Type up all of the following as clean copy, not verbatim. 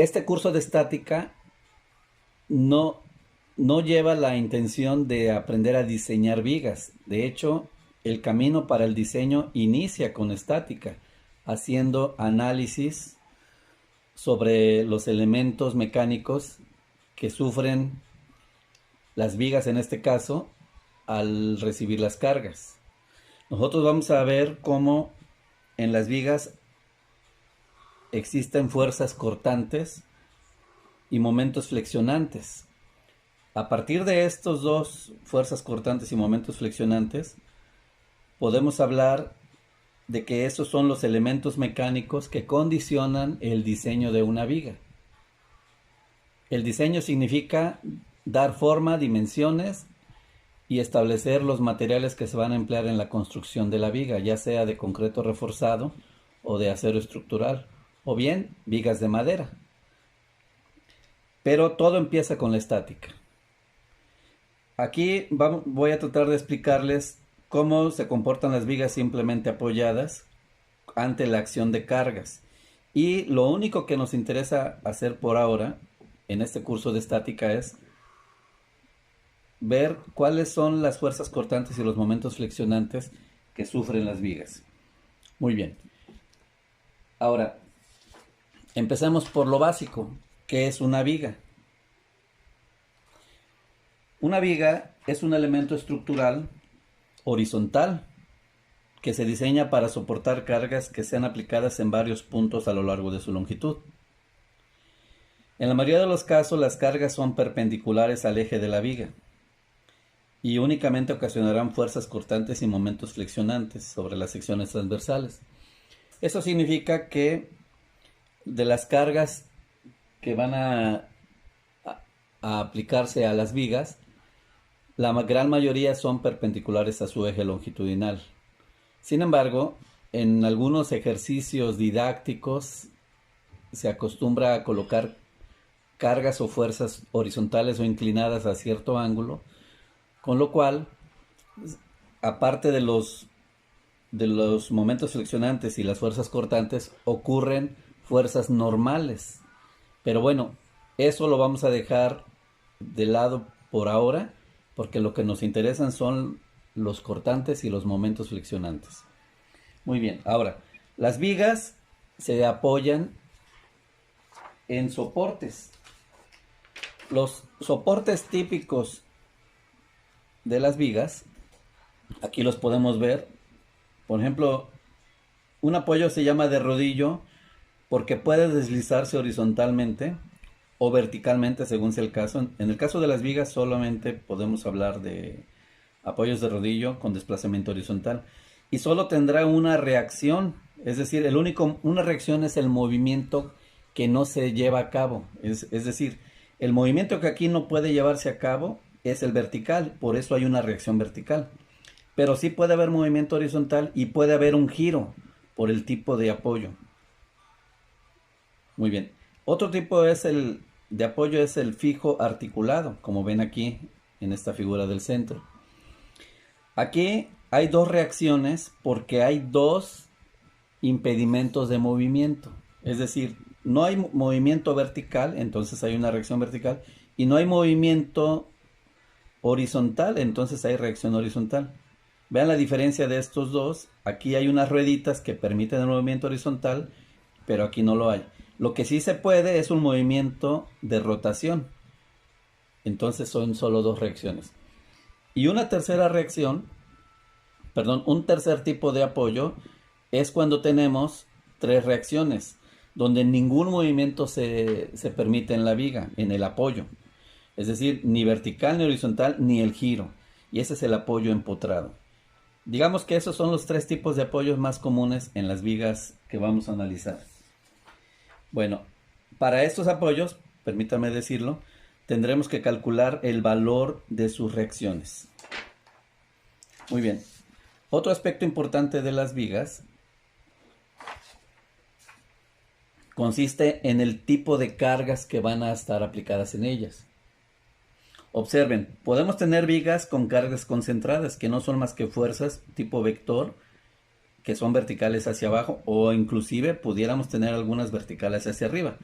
Este curso de estática no, no lleva la intención de aprender a diseñar vigas. De hecho, el camino para el diseño inicia con estática, haciendo análisis sobre los elementos mecánicos que sufren las vigas en este caso al recibir las cargas. Nosotros vamos a ver cómo en las vigas existen fuerzas cortantes y momentos flexionantes. A partir de estos dos, fuerzas cortantes y momentos flexionantes, podemos hablar de que esos son los elementos mecánicos que condicionan el diseño de una viga. El diseño significa dar forma, dimensiones y establecer los materiales que se van a emplear en la construcción de la viga, ya sea de concreto reforzado o de acero estructural, o bien vigas de madera. Pero todo empieza con la estática. Aquí voy a tratar de explicarles cómo se comportan las vigas simplemente apoyadas ante la acción de cargas. Y lo único que nos interesa hacer por ahora en este curso de estática es ver cuáles son las fuerzas cortantes y los momentos flexionantes que sufren las vigas. Muy bien. Ahora, empecemos por lo básico. ¿Qué es una viga? Una viga es un elemento estructural horizontal que se diseña para soportar cargas que sean aplicadas en varios puntos a lo largo de su longitud. En la mayoría de los casos, las cargas son perpendiculares al eje de la viga y únicamente ocasionarán fuerzas cortantes y momentos flexionantes sobre las secciones transversales. Eso significa que de las cargas que van a aplicarse a las vigas, la gran mayoría son perpendiculares a su eje longitudinal. Sin embargo, en algunos ejercicios didácticos se acostumbra a colocar cargas o fuerzas horizontales o inclinadas a cierto ángulo, con lo cual, aparte de los momentos flexionantes y las fuerzas cortantes, ocurren fuerzas normales. Pero bueno, eso lo vamos a dejar de lado por ahora, porque lo que nos interesan son los cortantes y los momentos flexionantes. Muy bien, ahora, las vigas se apoyan en soportes. Los soportes típicos de las vigas, aquí los podemos ver. Por ejemplo, un apoyo se llama de rodillo porque puede deslizarse horizontalmente o verticalmente según sea el caso. En el caso de las vigas solamente podemos hablar de apoyos de rodillo con desplazamiento horizontal y solo tendrá una reacción, es decir, una reacción es el movimiento que no se lleva a cabo, es decir, el movimiento que aquí no puede llevarse a cabo es el vertical, por eso hay una reacción vertical, pero sí puede haber movimiento horizontal y puede haber un giro por el tipo de apoyo. Muy bien, otro tipo de apoyo es el fijo articulado, como ven aquí en esta figura del centro. Aquí hay dos reacciones porque hay dos impedimentos de movimiento. Es decir, no hay movimiento vertical, entonces hay una reacción vertical, y no hay movimiento horizontal, entonces hay reacción horizontal. Vean la diferencia de estos dos. Aquí hay unas rueditas que permiten el movimiento horizontal, pero aquí no lo hay. Lo que sí se puede es un movimiento de rotación. Entonces son solo dos reacciones. Y una tercera reacción, perdón, un tercer tipo de apoyo es cuando tenemos tres reacciones, donde ningún movimiento se permite en la viga, en el apoyo. Es decir, ni vertical, ni horizontal, ni el giro. Y ese es el apoyo empotrado. Digamos que esos son los tres tipos de apoyos más comunes en las vigas que vamos a analizar. Bueno, para estos apoyos, permítame decirlo, tendremos que calcular el valor de sus reacciones. Muy bien. Otro aspecto importante de las vigas consiste en el tipo de cargas que van a estar aplicadas en ellas. Observen, podemos tener vigas con cargas concentradas, que no son más que fuerzas tipo vector, que son verticales hacia abajo, o inclusive pudiéramos tener algunas verticales hacia arriba.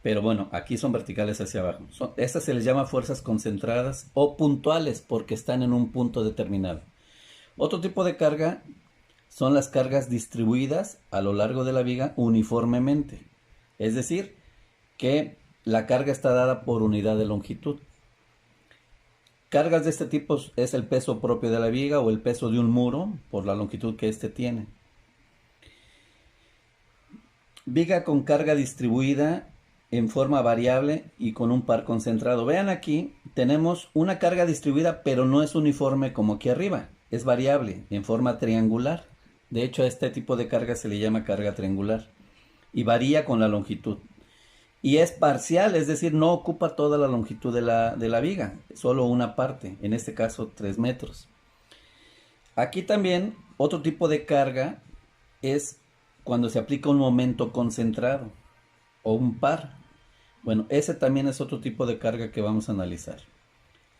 Pero bueno, aquí son verticales hacia abajo. Estas se les llama fuerzas concentradas o puntuales porque están en un punto determinado. Otro tipo de carga son las cargas distribuidas a lo largo de la viga uniformemente. Es decir, que la carga está dada por unidad de longitud. Cargas de este tipo es el peso propio de la viga o el peso de un muro por la longitud que éste tiene. Viga con carga distribuida en forma variable y con un par concentrado. Vean aquí, tenemos una carga distribuida, pero no es uniforme como aquí arriba. Es variable en forma triangular. De hecho, a este tipo de carga se le llama carga triangular y varía con la longitud. Y es parcial, es decir, no ocupa toda la longitud de la viga, solo una parte, en este caso 3 metros. Aquí también otro tipo de carga es cuando se aplica un momento concentrado o un par. Bueno, ese también es otro tipo de carga que vamos a analizar.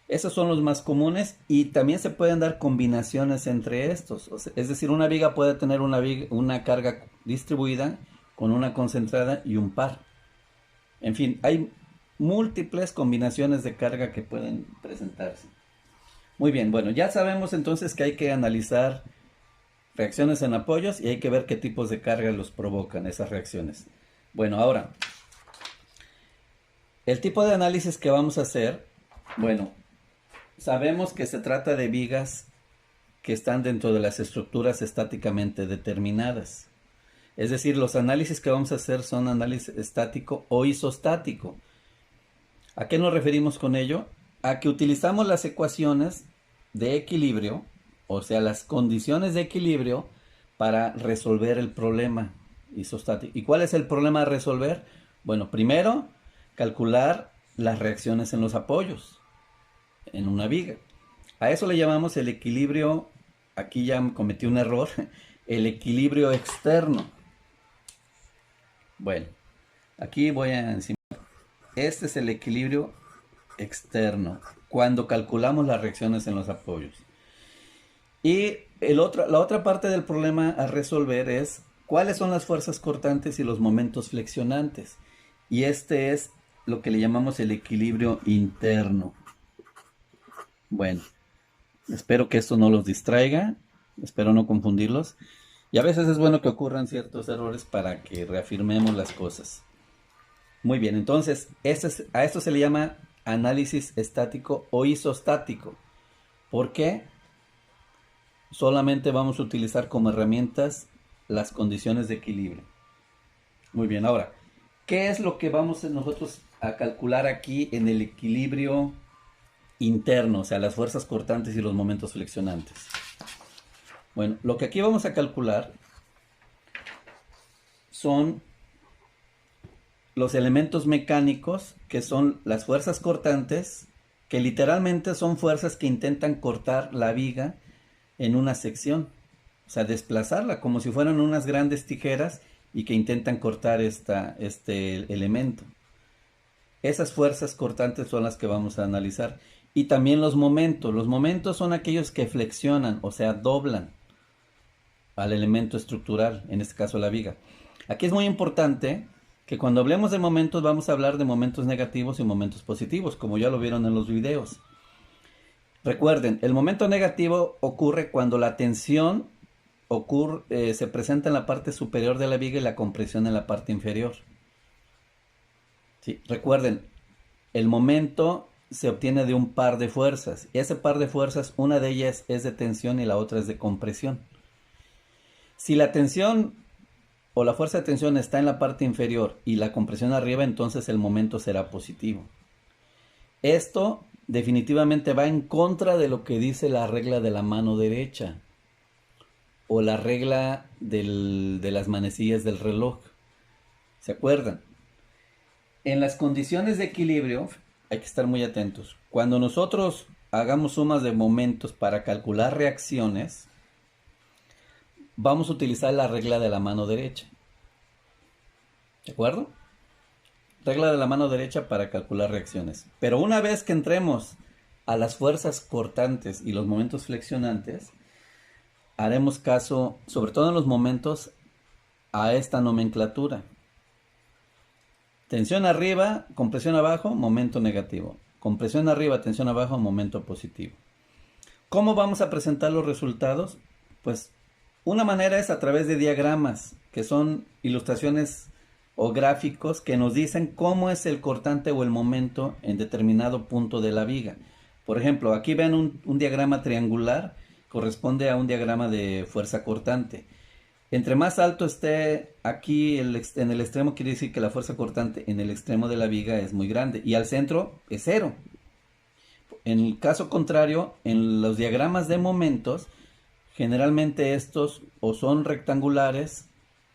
Esos son los más comunes y también se pueden dar combinaciones entre estos. Es decir, una viga puede tener una carga distribuida con una concentrada y un par. En fin, hay múltiples combinaciones de carga que pueden presentarse. Muy bien, bueno, ya sabemos entonces que hay que analizar reacciones en apoyos y hay que ver qué tipos de carga los provocan esas reacciones. Bueno, ahora, el tipo de análisis que vamos a hacer, bueno, sabemos que se trata de vigas que están dentro de las estructuras estáticamente determinadas. Es decir, los análisis que vamos a hacer son análisis estático o isostático. ¿A qué nos referimos con ello? A que utilizamos las ecuaciones de equilibrio, o sea, las condiciones de equilibrio para resolver el problema isostático. ¿Y cuál es el problema a resolver? Bueno, primero, calcular las reacciones en los apoyos en una viga. A eso le llamamos el equilibrio, aquí ya cometí un error, el equilibrio externo. Bueno, aquí voy a encima. Este es el equilibrio externo, cuando calculamos las reacciones en los apoyos. Y la otra parte del problema a resolver es cuáles son las fuerzas cortantes y los momentos flexionantes. Y este es lo que le llamamos el equilibrio interno. Bueno, espero que esto no los distraiga, espero no confundirlos. Y a veces es bueno que ocurran ciertos errores para que reafirmemos las cosas. Muy bien, entonces a esto se le llama análisis estático o isostático. ¿Por qué? Solamente vamos a utilizar como herramientas las condiciones de equilibrio. Muy bien, ahora, ¿qué es lo que vamos nosotros a calcular aquí en el equilibrio interno? O sea, las fuerzas cortantes y los momentos flexionantes. Bueno, lo que aquí vamos a calcular son los elementos mecánicos, que son las fuerzas cortantes, que literalmente son fuerzas que intentan cortar la viga en una sección, o sea, desplazarla como si fueran unas grandes tijeras y que intentan cortar este elemento. Esas fuerzas cortantes son las que vamos a analizar. Y también los momentos. Los momentos son aquellos que flexionan, o sea, doblan al elemento estructural, en este caso la viga. Aquí es muy importante que cuando hablemos de momentos vamos a hablar de momentos negativos y momentos positivos, como ya lo vieron en los videos. Recuerden, el momento negativo ocurre cuando la tensión se presenta en la parte superior de la viga y la compresión en la parte inferior. ¿Sí? Recuerden, el momento se obtiene de un par de fuerzas. Ese par de fuerzas, una de ellas es de tensión y la otra es de compresión. Si la tensión o la fuerza de tensión está en la parte inferior y la compresión arriba, entonces el momento será positivo. Esto definitivamente va en contra de lo que dice la regla de la mano derecha o la regla de las manecillas del reloj. ¿Se acuerdan? En las condiciones de equilibrio hay que estar muy atentos. Cuando nosotros hagamos sumas de momentos para calcular reacciones, vamos a utilizar la regla de la mano derecha. ¿De acuerdo? Regla de la mano derecha para calcular reacciones. Pero una vez que entremos a las fuerzas cortantes y los momentos flexionantes, haremos caso, sobre todo en los momentos, a esta nomenclatura. Tensión arriba, compresión abajo, momento negativo. Compresión arriba, tensión abajo, momento positivo. ¿Cómo vamos a presentar los resultados? Pues una manera es a través de diagramas, que son ilustraciones o gráficos que nos dicen cómo es el cortante o el momento en determinado punto de la viga. Por ejemplo, aquí ven un diagrama triangular, corresponde a un diagrama de fuerza cortante. Entre más alto esté aquí en el extremo, quiere decir que la fuerza cortante en el extremo de la viga es muy grande y al centro es cero. En el caso contrario, en los diagramas de momentos, generalmente estos o son rectangulares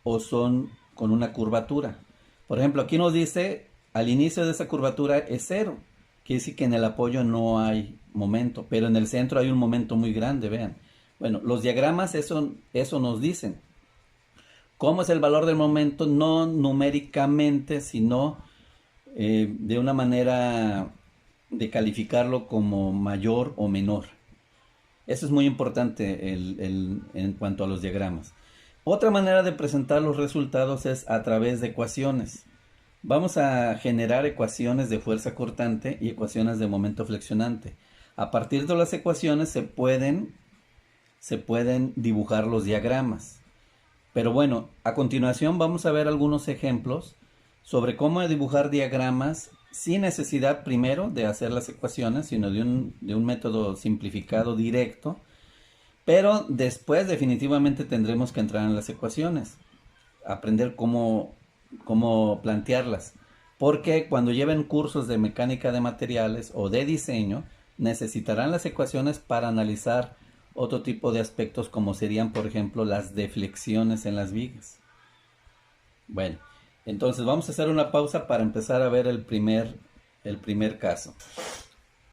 o son con una curvatura. Por ejemplo, aquí nos dice al inicio de esa curvatura es cero. Quiere decir que en el apoyo no hay momento, pero en el centro hay un momento muy grande, vean. Bueno, los diagramas eso nos dicen. ¿Cómo es el valor del momento? No numéricamente, sino de una manera de calificarlo como mayor o menor. Eso es muy importante en cuanto a los diagramas. Otra manera de presentar los resultados es a través de ecuaciones. Vamos a generar ecuaciones de fuerza cortante y ecuaciones de momento flexionante. A partir de las ecuaciones se pueden dibujar los diagramas. Pero bueno, a continuación vamos a ver algunos ejemplos sobre cómo dibujar diagramas sin necesidad primero de hacer las ecuaciones, sino de un método simplificado directo. Pero después definitivamente tendremos que entrar en las ecuaciones, aprender cómo plantearlas. Porque cuando lleven cursos de mecánica de materiales o de diseño, necesitarán las ecuaciones para analizar otro tipo de aspectos como serían, por ejemplo, las deflexiones en las vigas. Bueno, entonces vamos a hacer una pausa para empezar a ver el primer caso.